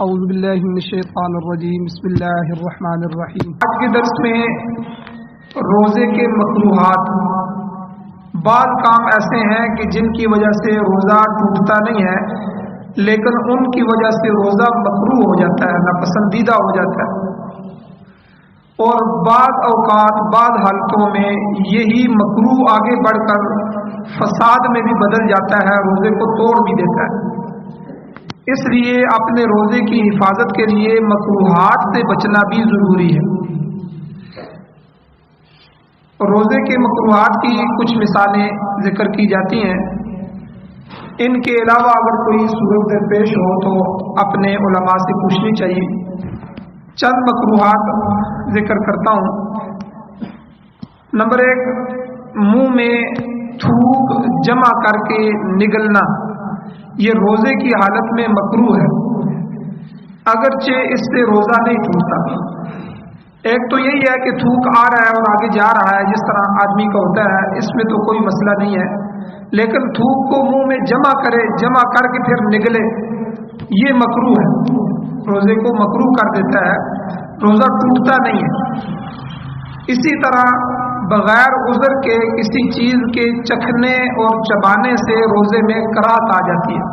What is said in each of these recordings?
اعوذ باللہ من الشیطان الرجیم بسم اللہ الرحمن الرحیم۔ آج کے درس میں روزے کے مکروہات، بعض کام ایسے ہیں کہ جن کی وجہ سے روزہ ٹوٹتا نہیں ہے لیکن ان کی وجہ سے روزہ مکروہ ہو جاتا ہے، ناپسندیدہ ہو جاتا ہے، اور بعض اوقات بعض حالتوں میں یہی مکروہ آگے بڑھ کر فساد میں بھی بدل جاتا ہے، روزے کو توڑ بھی دیتا ہے۔ اس لیے اپنے روزے کی حفاظت کے لیے مکروہات سے بچنا بھی ضروری ہے۔ روزے کے مکروہات کی کچھ مثالیں ذکر کی جاتی ہیں، ان کے علاوہ اگر کوئی صورت پیش ہو تو اپنے علماء سے پوچھنی چاہیے۔ چند مکروہات ذکر کرتا ہوں۔ نمبر 1، منہ میں تھوک جمع کر کے نگلنا، یہ روزے کی حالت میں مکروہ ہے، اگرچہ اس سے روزہ نہیں ٹوٹتا۔ ایک تو یہی ہے کہ تھوک آ رہا ہے اور آگے جا رہا ہے، جس طرح آدمی کا ہوتا ہے، اس میں تو کوئی مسئلہ نہیں ہے، لیکن تھوک کو منہ میں جمع کرے، جمع کر کے پھر نگلے، یہ مکروہ ہے، روزے کو مکروہ کر دیتا ہے، روزہ ٹوٹتا نہیں ہے۔ اسی طرح بغیر عذر کے کسی چیز کے چکھنے اور چبانے سے روزے میں کراہت آ جاتی ہے۔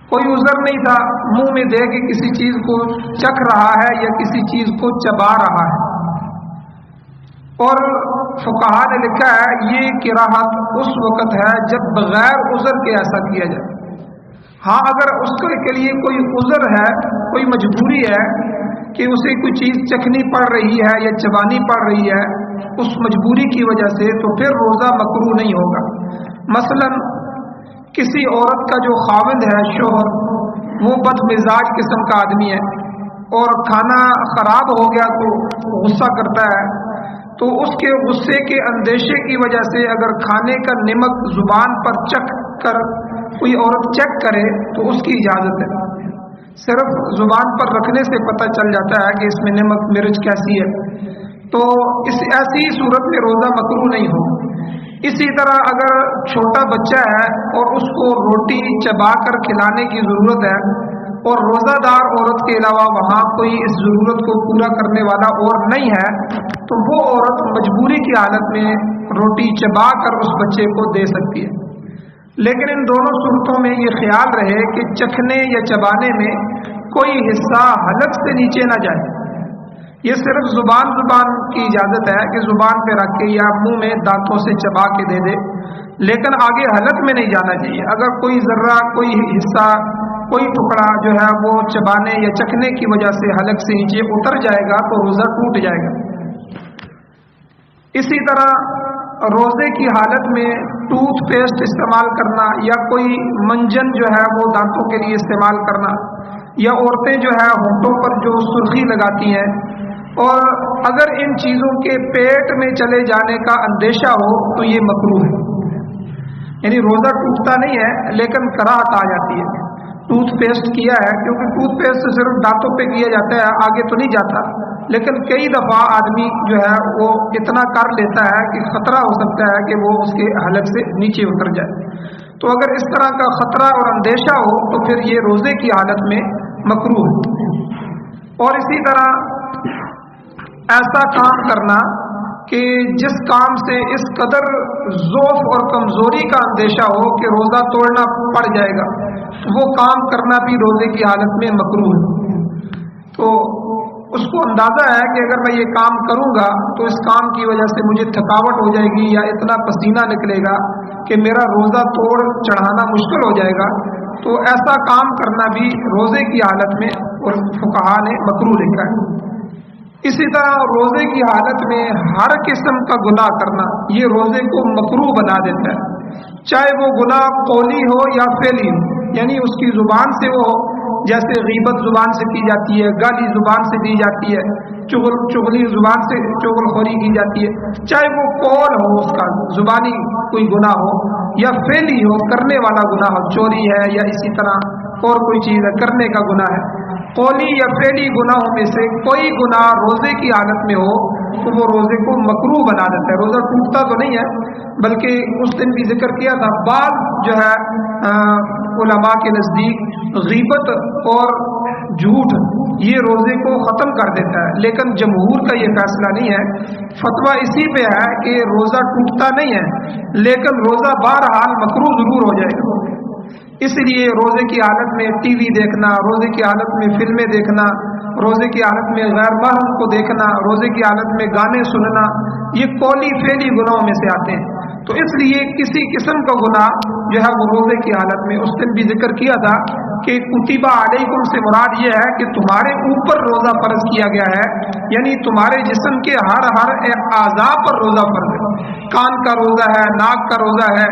کوئی عذر نہیں تھا، منہ میں دے کے کسی چیز کو چکھ رہا ہے یا کسی چیز کو چبا رہا ہے، اور فقہاء نے لکھا ہے یہ کراہت اس وقت ہے جب بغیر عذر کے ایسا کیا جائے۔ ہاں اگر اس کے لیے کوئی عذر ہے، کوئی مجبوری ہے کہ اسے کوئی چیز چکھنی پڑ رہی ہے یا چبانی پڑ رہی ہے، اس مجبوری کی وجہ سے، تو پھر روزہ مکروہ نہیں ہوگا۔ مثلا کسی عورت کا جو خاوند ہے، شوہر، وہ بد مزاج قسم کا آدمی ہے اور کھانا خراب ہو گیا تو غصہ کرتا ہے، تو اس کے غصے کے اندیشے کی وجہ سے اگر کھانے کا نمک زبان پر چکھ کر کوئی عورت چیک کرے تو اس کی اجازت ہے۔ صرف زبان پر رکھنے سے پتہ چل جاتا ہے کہ اس میں نمک مرچ کیسی ہے، تو ایسی صورت میں روزہ مکروہ نہیں ہو۔ اسی طرح اگر چھوٹا بچہ ہے اور اس کو روٹی چبا کر کھلانے کی ضرورت ہے اور روزہ دار عورت کے علاوہ وہاں کوئی اس ضرورت کو پورا کرنے والا اور نہیں ہے، تو وہ عورت مجبوری کی حالت میں روٹی چبا کر اس بچے کو دے سکتی ہے۔ لیکن ان دونوں صورتوں میں یہ خیال رہے کہ چکھنے یا چبانے میں کوئی حصہ حلق سے نیچے نہ جائے، یہ صرف زبان کی اجازت ہے کہ زبان پہ رکھ کے یا منہ میں دانتوں سے چبا کے دے دے، لیکن آگے حلق میں نہیں جانا چاہیے۔ اگر کوئی ذرہ، کوئی حصہ، کوئی ٹکڑا جو ہے وہ چبانے یا چکھنے کی وجہ سے حلق سے نیچے اتر جائے گا تو روزہ ٹوٹ جائے گا۔ اسی طرح روزے کی حالت میں ٹوتھ پیسٹ استعمال کرنا یا کوئی منجن جو ہے وہ دانتوں کے لیے استعمال کرنا، یا عورتیں جو ہے ہونٹوں پر جو سرخی لگاتی ہیں، اور اگر ان چیزوں کے پیٹ میں چلے جانے کا اندیشہ ہو تو یہ مکروہ ہے، یعنی روزہ ٹوٹتا نہیں ہے لیکن کراہت آ جاتی ہے۔ ٹوتھ پیسٹ کیا ہے کیونکہ ٹوتھ پیسٹ صرف دانتوں پہ کیا جاتا ہے، آگے تو نہیں جاتا، لیکن کئی دفعہ آدمی جو ہے وہ اتنا کر لیتا ہے کہ خطرہ ہو سکتا ہے کہ وہ اس کے حلق سے نیچے اتر جائے، تو اگر اس طرح کا خطرہ اور اندیشہ ہو تو پھر یہ روزے کی حالت میں مکروہ ہے۔ اور اسی طرح ایسا کام کرنا کہ جس کام سے اس قدر ضعف اور کمزوری کا اندیشہ ہو کہ روزہ توڑنا پڑ جائے گا، وہ کام کرنا بھی روزے کی حالت میں مکروہ ہے۔ تو اس کو اندازہ ہے کہ اگر میں یہ کام کروں گا تو اس کام کی وجہ سے مجھے تھکاوٹ ہو جائے گی یا اتنا پسینہ نکلے گا کہ میرا روزہ توڑ چڑھانا مشکل ہو جائے گا، تو ایسا کام کرنا بھی روزے کی حالت میں اور فقہاء نے مکروہ لکھا ہے۔ اسی طرح روزے کی حالت میں ہر قسم کا گناہ کرنا یہ روزے کو مکروہ بنا دیتا ہے، چاہے وہ گناہ قولی ہو یا فعلی ہو، یعنی اس کی زبان سے وہ، جیسے غیبت زبان سے کی جاتی ہے، گالی زبان سے دی جاتی ہے، چغلی زبان سے چغل خوری کی جاتی ہے، چاہے وہ قول ہو، اس کا زبانی کوئی گناہ ہو، یا فعلی ہو، کرنے والا گناہ ہو، چوری ہے یا اسی طرح اور کوئی چیز ہے کرنے کا گناہ ہے، قولی یا فعلی گناہوں میں سے کوئی گناہ روزے کی حالت میں ہو تو وہ روزے کو مکروہ بنا دیتا ہے۔ روزہ ٹوٹتا تو نہیں ہے، بلکہ اس دن بھی ذکر کیا تھا، بعض جو ہے علماء کے نزدیک غیبت اور جھوٹ یہ روزے کو ختم کر دیتا ہے، لیکن جمہور کا یہ فیصلہ نہیں ہے۔ فتویٰ اسی پہ ہے کہ روزہ ٹوٹتا نہیں ہے، لیکن روزہ بہرحال مکروہ ضرور ہو جائے گا۔ اس لیے روزے کی حالت میں ٹی وی دیکھنا، روزے کی حالت میں فلمیں دیکھنا، روزے کی حالت میں غیر محرم کو دیکھنا، روزے کی حالت میں گانے سننا، یہ قولی فعلی گناہوں میں سے آتے ہیں۔ تو اس لیے کسی قسم کا گناہ جو ہے وہ روزے کی حالت میں، اس دن بھی ذکر کیا تھا کہ کتبہ علیکم سے مراد یہ ہے کہ تمہارے اوپر روزہ فرض کیا گیا ہے، یعنی تمہارے جسم کے ہر اعضاء پر روزہ فرض ہے۔ کان کا روزہ ہے، ناک کا روزہ ہے،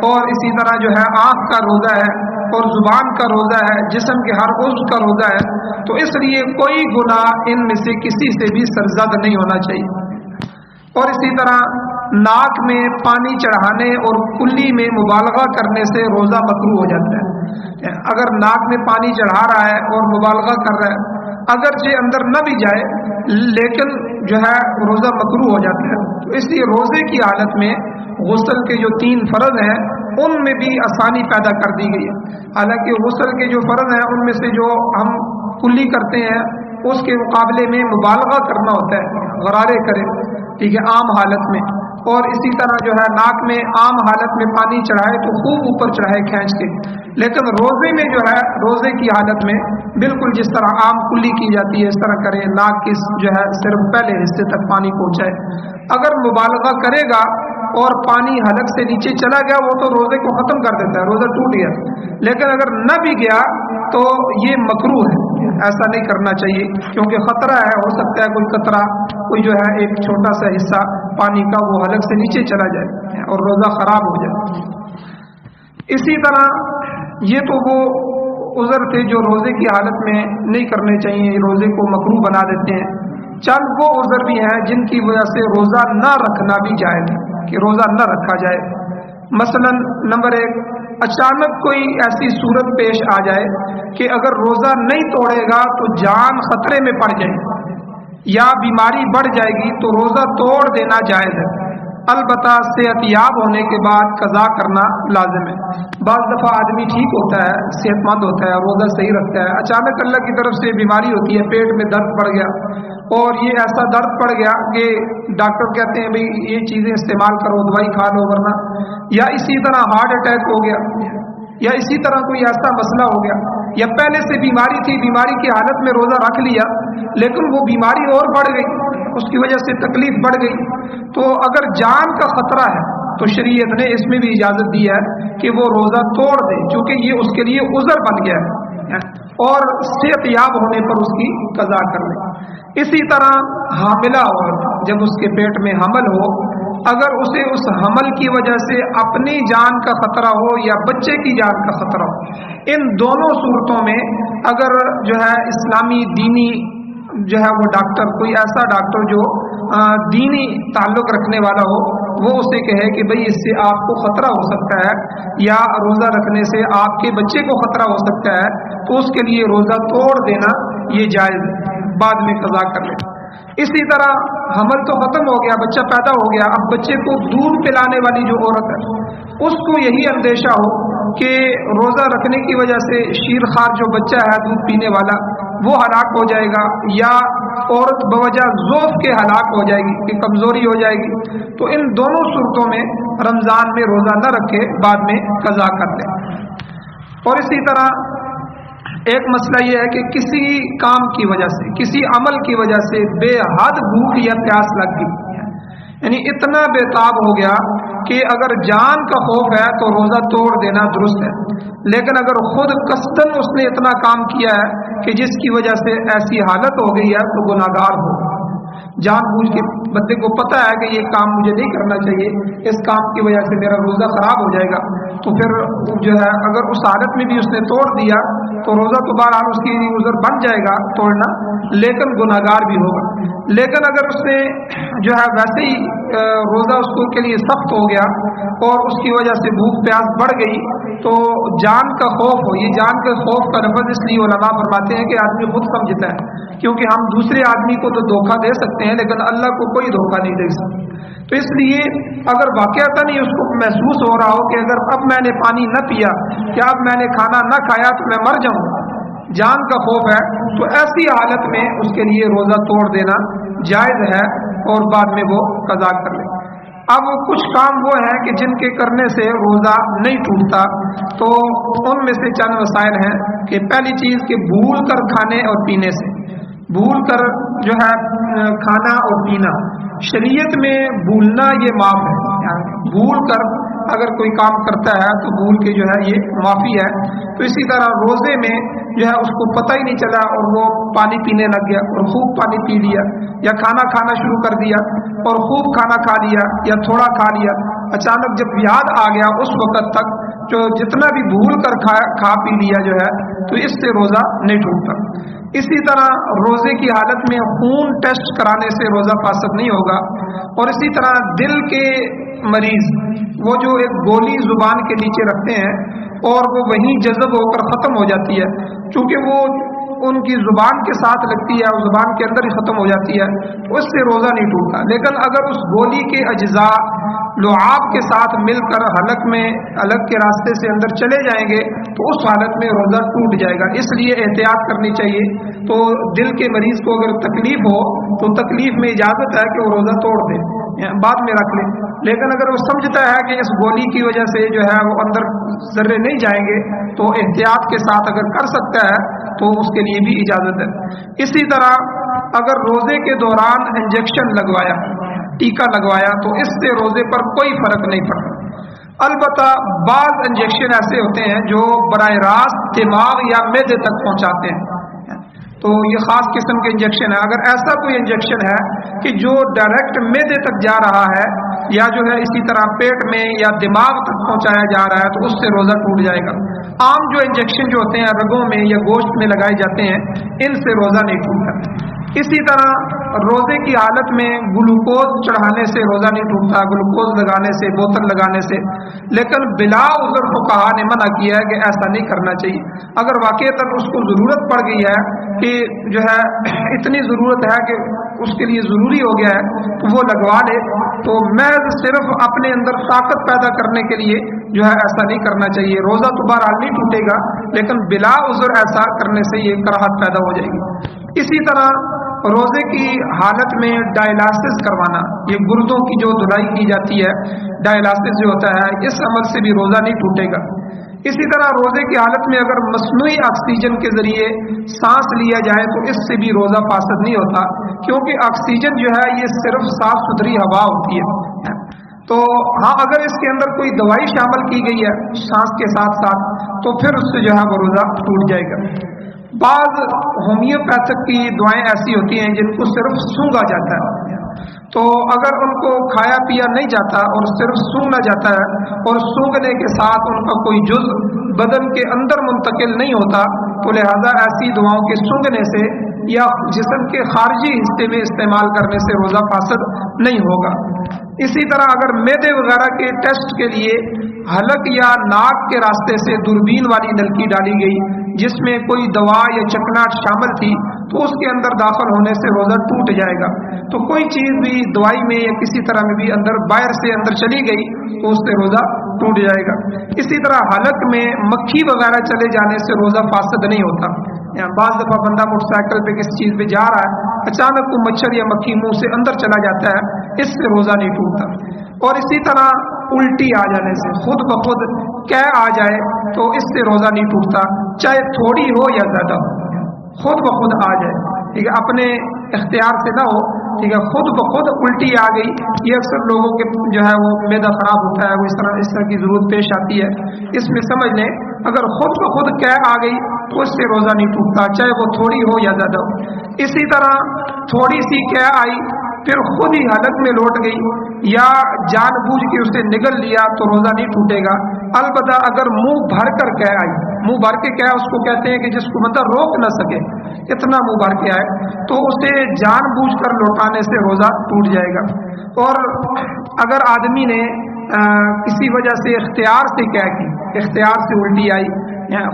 اور اسی طرح جو ہے آنکھ کا روزہ ہے، اور زبان کا روزہ ہے، جسم کے ہر عضو کا روزہ ہے۔ تو اس لیے کوئی گناہ ان میں سے کسی سے بھی سرزد نہیں ہونا چاہیے۔ اور اسی طرح ناک میں پانی چڑھانے اور کلی میں مبالغہ کرنے سے روزہ مکروہ ہو جاتا ہے۔ اگر ناک میں پانی چڑھا رہا ہے اور مبالغہ کر رہا ہے، اگرچہ اندر نہ بھی جائے لیکن جو ہے روزہ مکروہ ہو جاتا ہے۔ تو اس لیے روزے کی حالت میں غسل کے جو 3 فرض ہیں ان میں بھی آسانی پیدا کر دی گئی ہے۔ حالانکہ غسل کے جو فرض ہیں ان میں سے جو ہم کلی کرتے ہیں اس کے مقابلے میں مبالغہ کرنا ہوتا ہے، غرارے کرے، ٹھیک ہے، عام حالت میں۔ اور اسی طرح جو ہے ناک میں عام حالت میں پانی چڑھائے تو خوب اوپر چڑھائے کھینچ کے، لیکن روزے میں جو ہے روزے کی حالت میں بالکل جس طرح عام کلی کی جاتی ہے اس طرح کرے، ناک کی جو ہے صرف پہلے حصے تک پانی پہنچائے۔ اگر مبالغہ کرے گا اور پانی حلق سے نیچے چلا گیا وہ تو روزے کو ختم کر دیتا ہے، روزہ ٹوٹ گیا۔ لیکن اگر نہ بھی گیا تو یہ مکروہ ہے، ایسا نہیں کرنا چاہیے، کیونکہ خطرہ ہے، ہو سکتا ہے کوئی قطرہ، کوئی جو ہے ایک چھوٹا سا حصہ پانی کا وہ حلق سے نیچے چلا جائے اور روزہ خراب ہو جائے۔ اسی طرح یہ تو وہ عذر تھے جو روزے کی حالت میں نہیں کرنے چاہیے، روزے کو مکروہ بنا دیتے ہیں۔ چند وہ عذر بھی ہیں جن کی وجہ سے روزہ نہ رکھنا بھی جائز ہے، کہ روزہ نہ رکھا جائے۔ مثلا نمبر 1، اچانک کوئی ایسی صورت پیش آ جائے کہ اگر روزہ نہیں توڑے گا تو جان خطرے میں پڑ جائے یا بیماری بڑھ جائے گی تو روزہ توڑ دینا جائز ہے، البتہ صحت یاب ہونے کے بعد قضا کرنا لازم ہے۔ بعض دفعہ آدمی ٹھیک ہوتا ہے، صحت مند ہوتا ہے، روزہ صحیح رکھتا ہے، اچانک اللہ کی طرف سے بیماری ہوتی ہے، پیٹ میں درد پڑ گیا اور یہ ایسا درد پڑ گیا کہ ڈاکٹر کہتے ہیں بھئی یہ چیزیں استعمال کرو، دوائی کھا لو ورنہ، یا اسی طرح ہارٹ اٹیک ہو گیا، یا اسی طرح کوئی ایسا مسئلہ ہو گیا، یا پہلے سے بیماری تھی، بیماری کی حالت میں روزہ رکھ لیا لیکن وہ بیماری اور بڑھ گئی، اس کی وجہ سے تکلیف بڑھ گئی، تو اگر جان کا خطرہ ہے تو شریعت نے اس میں بھی اجازت دی ہے کہ وہ روزہ توڑ دے، چونکہ یہ اس کے لیے عذر بن گیا ہے، اور صحت یاب ہونے پر اس کی قضا کر لے۔ اسی طرح حاملہ عورت جب اس کے پیٹ میں حمل ہو، اگر اسے اس حمل کی وجہ سے اپنی جان کا خطرہ ہو یا بچے کی جان کا خطرہ ہو، ان دونوں صورتوں میں اگر جو ہے اسلامی دینی جو ہے وہ ڈاکٹر، کوئی ایسا ڈاکٹر جو دینی تعلق رکھنے والا ہو، وہ اسے کہے کہ بھئی اس سے آپ کو خطرہ ہو سکتا ہے یا روزہ رکھنے سے آپ کے بچے کو خطرہ ہو سکتا ہے، تو اس کے لیے روزہ توڑ دینا یہ جائز ہے، بعد میں قضا کر لے۔ اسی طرح حمل تو ختم ہو گیا، بچہ پیدا ہو گیا، اب بچے کو دودھ پلانے والی جو عورت ہے اس کو یہی اندیشہ ہو کہ روزہ رکھنے کی وجہ سے شیر خوار جو بچہ ہے دودھ پینے والا وہ ہلاک ہو جائے گا، یا عورت بوجہ ضعف کے ہلاک ہو جائے گی کہ کمزوری ہو جائے گی، تو ان دونوں صورتوں میں رمضان میں روزہ نہ رکھے، بعد میں قضا کر لے۔ اور اسی طرح ایک مسئلہ یہ ہے کہ کسی کام کی وجہ سے، کسی عمل کی وجہ سے بے حد بھوک یا پیاس لگ گئی، یعنی اتنا بے تاب ہو گیا کہ اگر جان کا خوف ہے تو روزہ توڑ دینا درست ہے، لیکن اگر خود قصدن اس نے اتنا کام کیا ہے کہ جس کی وجہ سے ایسی حالت ہو گئی ہے تو گناہگار ہو، جان بوجھ کے بندے کو پتہ ہے کہ یہ کام مجھے نہیں کرنا چاہیے، اس کام کی وجہ سے میرا روزہ خراب ہو جائے گا، تو پھر جو ہے اگر اس حالت میں بھی اس نے توڑ دیا تو روزہ تو بہرحال اس کی عذر بن جائے گا توڑنا، لیکن گناہگار بھی ہوگا۔ لیکن اگر اس نے جو ہے ویسے ہی روزہ اس کے لیے سخت ہو گیا اور اس کی وجہ سے بھوک پیاس بڑھ گئی تو جان کا خوف ہو، یہ جان کے خوف کا لفظ اس لیے علماء فرماتے ہیں کہ آدمی خود سمجھتا ہے، کیونکہ ہم دوسرے آدمی کو تو دھوکہ دے سکتے ہیں لیکن اللہ کو کوئی دھوکہ نہیں دے سکتے، تو اس لیے اگر واقعتاً ہی اس کو محسوس ہو رہا ہو کہ اگر اب میں نے پانی نہ پیا یا اب میں نے کھانا نہ کھایا تو میں مر جاؤں، جان کا خوف ہے، تو ایسی حالت میں اس کے لیے روزہ توڑ دینا جائز ہے اور بعد میں وہ قضا کر لے۔ اب کچھ کام وہ ہیں کہ جن کے کرنے سے روزہ نہیں ٹوٹتا، تو ان میں سے چند مسائل ہیں کہ پہلی چیز کہ بھول کر کھانے اور پینے سے، بھول کر جو ہے کھانا اور پینا، شریعت میں بھولنا یہ معاف ہے، بھول کر اگر کوئی کام کرتا ہے تو بھول کے جو ہے یہ معافی ہے۔ تو اسی طرح روزے میں جو ہے اس کو پتہ ہی نہیں چلا اور وہ پانی پینے لگ گیا اور خوب پانی پی لیا، یا کھانا کھانا شروع کر دیا اور خوب کھانا کھا لیا یا تھوڑا کھا لیا، اچانک جب یاد آ گیا اس وقت تک جو جتنا بھی بھول کر کھا پی لیا جو ہے، تو اس سے روزہ نہیں ٹوٹتا۔ اسی طرح روزے کی حالت میں خون ٹیسٹ کرانے سے روزہ فاسد نہیں ہوگا، اور اسی طرح دل کے مریض وہ جو ایک گولی زبان کے نیچے رکھتے ہیں اور وہ وہیں جذب ہو کر ختم ہو جاتی ہے، چونکہ وہ ان کی زبان کے ساتھ لگتی ہے اور زبان کے اندر ہی ختم ہو جاتی ہے، تو اس سے روزہ نہیں ٹوٹتا۔ لیکن اگر اس گولی کے اجزاء لعاب کے ساتھ مل کر حلق میں حلق کے راستے سے اندر چلے جائیں گے تو اس حالت میں روزہ ٹوٹ جائے گا، اس لیے احتیاط کرنی چاہیے۔ تو دل کے مریض کو اگر تکلیف ہو تو تکلیف میں اجازت ہے کہ وہ روزہ توڑ دے، بعد میں رکھ لے، لیکن اگر وہ سمجھتا ہے کہ اس گولی کی وجہ سے جو ہے وہ اندر ذرے نہیں جائیں گے تو احتیاط کے ساتھ اگر کر سکتا ہے تو اس کے لیے بھی اجازت ہے۔ اسی طرح اگر روزے کے دوران انجیکشن لگوایا، ٹیکا لگوایا، تو اس سے روزے پر کوئی فرق نہیں پڑتا۔ البتہ بعض انجیکشن ایسے ہوتے ہیں جو براہ راست دماغ یا معدے تک پہنچاتے ہیں، تو یہ خاص قسم کے انجیکشن ہے۔ اگر ایسا کوئی انجیکشن ہے کہ جو ڈائریکٹ معدے تک جا رہا ہے یا جو ہے اسی طرح پیٹ میں یا دماغ تک پہنچایا جا رہا ہے تو اس سے روزہ ٹوٹ جائے گا۔ عام جو انجیکشن جو ہوتے ہیں رگوں میں یا گوشت میں لگائے جاتے ہیں، ان سے روزہ نہیں ٹوٹتا۔ اسی طرح روزے کی حالت میں گلوکوز چڑھانے سے روزہ نہیں ٹوٹتا، گلوکوز لگانے سے، بوتل لگانے سے، لیکن بلا عذر فقہا نے منع کیا ہے کہ ایسا نہیں کرنا چاہیے۔ اگر واقعتاً اس کو ضرورت پڑ گئی ہے کہ جو ہے اتنی ضرورت ہے کہ اس کے لیے ضروری ہو گیا ہے تو وہ لگوا لے، تو محض صرف اپنے اندر طاقت پیدا کرنے کے لیے جو ہے ایسا نہیں کرنا چاہیے۔ روزہ تو بہرحال نہیں ٹوٹے گا، لیکن بلا عذر ایسا کرنے سے یہ کراہت پیدا ہو جائے گی۔ اسی طرح روزے کی حالت میں ڈائلاسس کروانا، یہ گردوں کی جو دھلائی کی جاتی ہے، ڈائلاسس جو ہوتا ہے، اس عمل سے بھی روزہ نہیں ٹوٹے گا۔ اسی طرح روزے کی حالت میں اگر مصنوعی آکسیجن کے ذریعے سانس لیا جائے تو اس سے بھی روزہ فاسد نہیں ہوتا، کیونکہ آکسیجن جو ہے یہ صرف صاف ستھری ہوا ہوتی ہے۔ تو ہاں اگر اس کے اندر کوئی دوائی شامل کی گئی ہے سانس کے ساتھ ساتھ تو پھر اس سے جو ہے وہ روزہ ٹوٹ جائے گا۔ بعض ہومیوپیتھک کی دعائیں ایسی ہوتی ہیں جن کو صرف سونگا جاتا ہے، تو اگر ان کو کھایا پیا نہیں جاتا اور صرف سونگنا جاتا ہے اور سونگنے کے ساتھ ان کا کوئی جزء بدن کے اندر منتقل نہیں ہوتا، تو لہذا ایسی دعاؤں کے سونگنے سے یا جسم کے خارجی حصے میں استعمال کرنے سے روزہ فاسد نہیں ہوگا۔ اسی طرح اگر معدے وغیرہ کے ٹیسٹ کے لیے حلق یا ناک کے راستے سے دوربین والی نلکی ڈالی گئی جس میں کوئی دوا یا چکناٹ شامل تھی تو اس کے اندر داخل ہونے سے روزہ ٹوٹ جائے گا۔ تو کوئی چیز بھی دوائی میں یا کسی طرح میں بھی اندر باہر سے اندر چلی گئی تو اس سے روزہ ٹوٹ جائے گا۔ اسی طرح حلق میں مکھی وغیرہ چلے جانے سے روزہ فاسد نہیں ہوتا۔ بعض دفعہ بندہ موٹر سائیکل پہ کسی چیز پہ جا رہا ہے، اچانک کو مچھر یا مکھی منہ سے اندر چلا جاتا ہے، اس سے روزہ نہیں ٹوٹتا۔ اور اسی طرح الٹی آ جانے سے، خود بخود قے آ جائے تو اس سے روزہ نہیں ٹوٹتا، چاہے تھوڑی ہو یا زیادہ ہو، خود بخود آ جائے، ٹھیک ہے، اپنے اختیار سے نہ ہو، ٹھیک ہے، خود بخود الٹی آ گئی، یہ اکثر لوگوں کے جو ہے وہ معدہ خراب ہوتا ہے، وہ اس طرح کی ضرورت پیش آتی ہے، اس میں سمجھ لیں اگر خود بخود قے آ گئی تو اس سے روزہ نہیں ٹوٹتا، چاہے وہ تھوڑی ہو یا زیادہ ہو۔ اسی طرح تھوڑی سی قے آئی پھر خود ہی حلق میں لوٹ گئی یا جان بوجھ کے اسے نگل لیا تو روزہ نہیں ٹوٹے گا۔ البتہ اگر منہ بھر کر قے آئی، منہ بھر کے قے اس کو کہتے ہیں کہ جس کو مطلب روک نہ سکے، اتنا منہ بھر کے آئے تو اسے جان بوجھ کر لوٹانے سے روزہ ٹوٹ جائے گا۔ اور اگر آدمی نے کسی وجہ سے اختیار سے قے کی، اختیار سے الٹی آئی،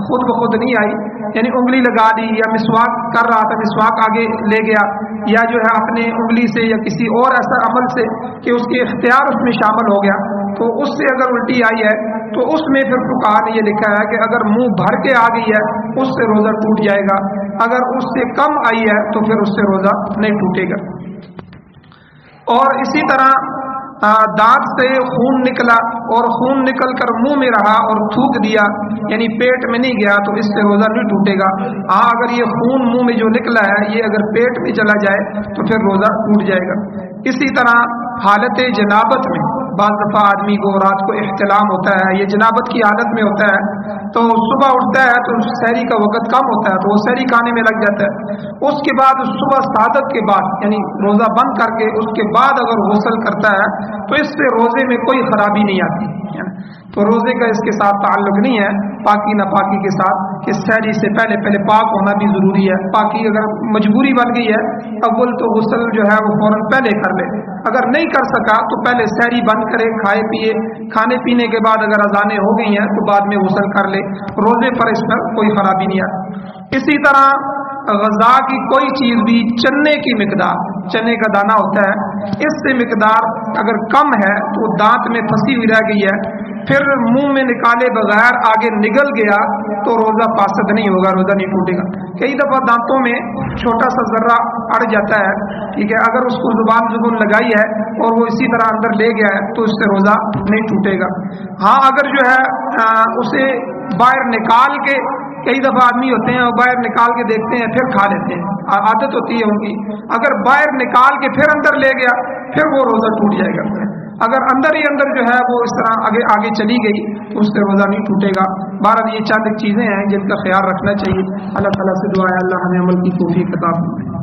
خود بخود نہیں آئی، یعنی انگلی لگا دی یا مسواک کر رہا تھا مسواک آگے لے گیا، یا جو ہے اپنے انگلی سے یا کسی اور ایسا عمل سے کہ اس کے اختیار اس میں شامل ہو گیا، تو اس سے اگر الٹی آئی ہے تو اس میں پھر فقہا نے یہ لکھا ہے کہ اگر منہ بھر کے آ گئی ہے اس سے روزہ ٹوٹ جائے گا، اگر اس سے کم آئی ہے تو پھر اس سے روزہ نہیں ٹوٹے گا۔ اور اسی طرح دانت سے خون نکلا اور خون نکل کر منہ میں رہا اور تھوک دیا، یعنی پیٹ میں نہیں گیا، تو اس سے روزہ نہیں ٹوٹے گا۔ ہاں اگر یہ خون منہ میں جو نکلا ہے یہ اگر پیٹ میں چلا جائے تو پھر روزہ ٹوٹ جائے گا۔ اسی طرح حالت جنابت میں بعض دفعہ آدمی کو رات کو احتلام ہوتا ہے، یہ جنابت کی حالت میں ہوتا ہے، تو صبح اٹھتا ہے تو سحری کا وقت کم ہوتا ہے تو وہ سحری کھانے میں لگ جاتا ہے، اس کے بعد صبح صادق کے بعد یعنی روزہ بند کر کے اس کے بعد اگر غسل کرتا ہے تو اس سے روزے میں کوئی خرابی نہیں آتی، تو روزے کا اس کے ساتھ تعلق نہیں ہے پاکی ناپاکی کے ساتھ کہ سحری سے پہلے پاک ہونا بھی ضروری ہے۔ پاکی اگر مجبوری بن گئی ہے اول تو غسل جو ہے وہ فوراً پہلے کر لے، اگر نہیں کر سکا تو پہلے سحری بند کرے، کھائے پیے، کھانے پینے کے بعد اگر اذانیں ہو گئی ہیں تو بعد میں غسل کر لے، روزے پر اس پر کوئی خرابی نہیں آتی۔ اسی طرح غذا کی کوئی چیز بھی چنے کی مقدار، چنے کا دانہ ہوتا ہے، اس سے مقدار اگر کم ہے تو دانت میں پھنسی ہوئی رہ گئی ہے، پھر منہ میں نکالے بغیر آگے نگل گیا تو روزہ فاسد نہیں ہوگا، روزہ نہیں ٹوٹے گا۔ کئی دفعہ دانتوں میں چھوٹا سا ذرہ اڑ جاتا ہے، ٹھیک ہے، اگر اس کو زبان لگائی ہے اور وہ اسی طرح اندر لے گیا ہے تو اس سے روزہ نہیں ٹوٹے گا۔ ہاں اگر جو ہے اسے باہر نکال کے، کئی دفعہ آدمی ہوتے ہیں اور باہر نکال کے دیکھتے ہیں پھر کھا لیتے ہیں، عادت ہوتی ہے ان کی، اگر باہر نکال کے پھر اندر لے گیا پھر وہ روزہ ٹوٹ جائے گا۔ اگر اندر ہی اندر جو ہے وہ اس طرح آگے چلی گئی تو اس سے روزہ نہیں ٹوٹے گا۔ بہرحال یہ چند چیزیں ہیں جن کا خیال رکھنا چاہیے۔ اللہ تعالیٰ سے دعا ہے اللہ ہمیں عمل کی توفیق عطا فرمائے۔